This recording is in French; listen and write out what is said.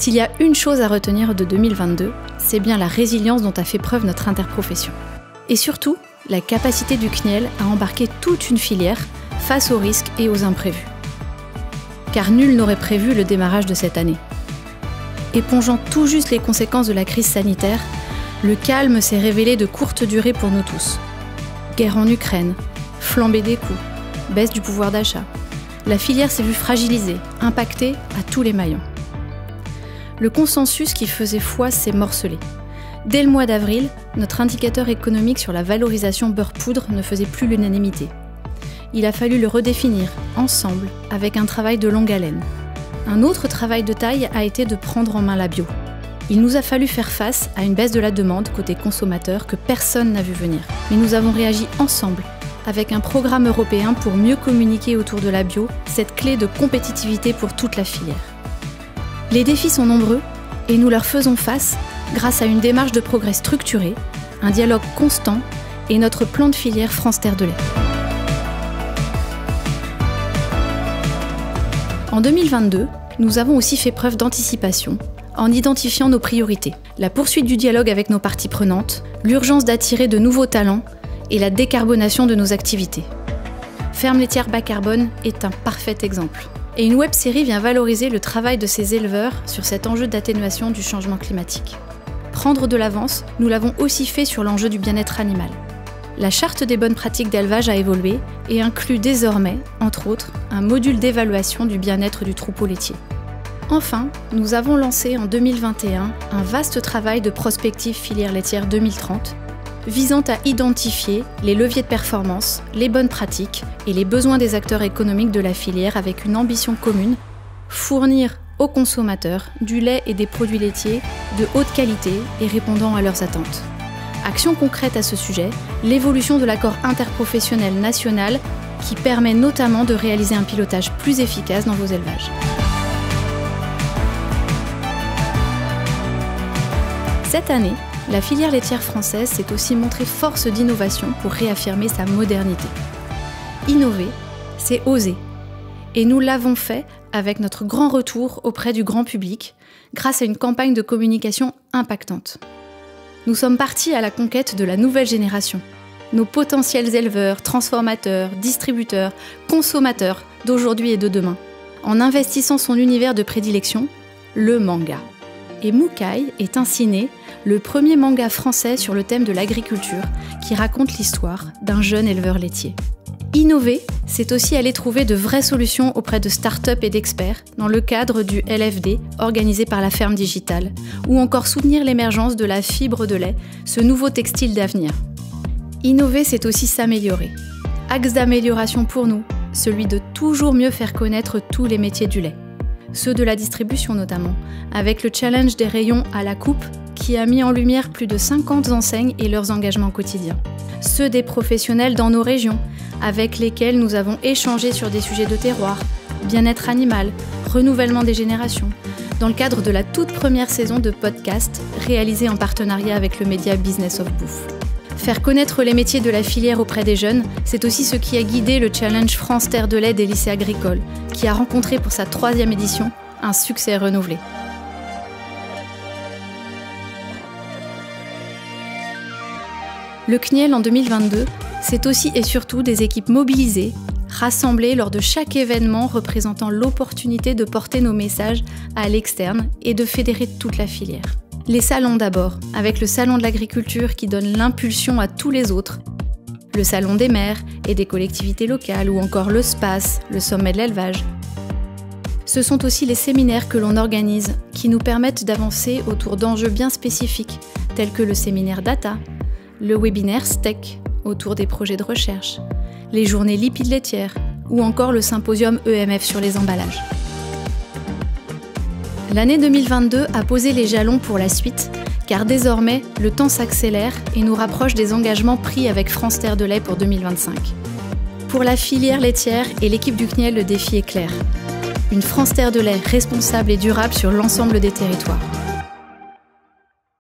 S'il y a une chose à retenir de 2022, c'est bien la résilience dont a fait preuve notre interprofession. Et surtout, la capacité du CNIEL à embarquer toute une filière face aux risques et aux imprévus. Car nul n'aurait prévu le démarrage de cette année. Épongeant tout juste les conséquences de la crise sanitaire, le calme s'est révélé de courte durée pour nous tous. Guerre en Ukraine, flambée des coûts, baisse du pouvoir d'achat. La filière s'est vue fragilisée, impactée à tous les maillons. Le consensus qui faisait foi s'est morcelé. Dès le mois d'avril, notre indicateur économique sur la valorisation beurre-poudre ne faisait plus l'unanimité. Il a fallu le redéfinir, ensemble, avec un travail de longue haleine. Un autre travail de taille a été de prendre en main la bio. Il nous a fallu faire face à une baisse de la demande côté consommateur que personne n'a vu venir. Mais nous avons réagi ensemble, avec un programme européen pour mieux communiquer autour de la bio, cette clé de compétitivité pour toute la filière. Les défis sont nombreux et nous leur faisons face grâce à une démarche de progrès structurée, un dialogue constant et notre plan de filière France Terre de lait. En 2022, nous avons aussi fait preuve d'anticipation en identifiant nos priorités, la poursuite du dialogue avec nos parties prenantes, l'urgence d'attirer de nouveaux talents et la décarbonation de nos activités. Ferme laitière bas carbone est un parfait exemple. Et une web-série vient valoriser le travail de ces éleveurs sur cet enjeu d'atténuation du changement climatique. Prendre de l'avance, nous l'avons aussi fait sur l'enjeu du bien-être animal. La charte des bonnes pratiques d'élevage a évolué et inclut désormais, entre autres, un module d'évaluation du bien-être du troupeau laitier. Enfin, nous avons lancé en 2021 un vaste travail de prospective filière laitière 2030, visant à identifier les leviers de performance, les bonnes pratiques et les besoins des acteurs économiques de la filière avec une ambition commune, fournir aux consommateurs du lait et des produits laitiers de haute qualité et répondant à leurs attentes. Action concrète à ce sujet, l'évolution de l'accord interprofessionnel national qui permet notamment de réaliser un pilotage plus efficace dans vos élevages. Cette année, la filière laitière française s'est aussi montrée force d'innovation pour réaffirmer sa modernité. Innover, c'est oser. Et nous l'avons fait avec notre grand retour auprès du grand public, grâce à une campagne de communication impactante. Nous sommes partis à la conquête de la nouvelle génération. Nos potentiels éleveurs, transformateurs, distributeurs, consommateurs d'aujourd'hui et de demain, en investissant son univers de prédilection, le manga. Et Mukai est ainsi né le premier manga français sur le thème de l'agriculture qui raconte l'histoire d'un jeune éleveur laitier. Innover, c'est aussi aller trouver de vraies solutions auprès de start-up et d'experts dans le cadre du LFD organisé par la Ferme Digitale, ou encore soutenir l'émergence de la fibre de lait, ce nouveau textile d'avenir. Innover, c'est aussi s'améliorer. Axe d'amélioration pour nous, celui de toujours mieux faire connaître tous les métiers du lait. Ceux de la distribution notamment, avec le challenge des rayons à la coupe qui a mis en lumière plus de 50 enseignes et leurs engagements quotidiens. Ceux des professionnels dans nos régions, avec lesquels nous avons échangé sur des sujets de terroir, bien-être animal, renouvellement des générations, dans le cadre de la toute première saison de podcast réalisée en partenariat avec le média Business of Bouffe. Faire connaître les métiers de la filière auprès des jeunes, c'est aussi ce qui a guidé le challenge France Terre de lait des lycées agricoles, qui a rencontré pour sa 3e édition un succès renouvelé. Le CNIEL en 2022, c'est aussi et surtout des équipes mobilisées, rassemblées lors de chaque événement représentant l'opportunité de porter nos messages à l'externe et de fédérer toute la filière. Les salons d'abord, avec le salon de l'agriculture qui donne l'impulsion à tous les autres, le salon des maires et des collectivités locales ou encore le SPACE, le sommet de l'élevage. Ce sont aussi les séminaires que l'on organise qui nous permettent d'avancer autour d'enjeux bien spécifiques tels que le séminaire Data, le webinaire STEC autour des projets de recherche, les journées lipides laitières ou encore le symposium EMF sur les emballages. L'année 2022 a posé les jalons pour la suite, car désormais, le temps s'accélère et nous rapproche des engagements pris avec France Terre de lait pour 2025. Pour la filière laitière et l'équipe du CNIEL, le défi est clair. Une France Terre de lait responsable et durable sur l'ensemble des territoires.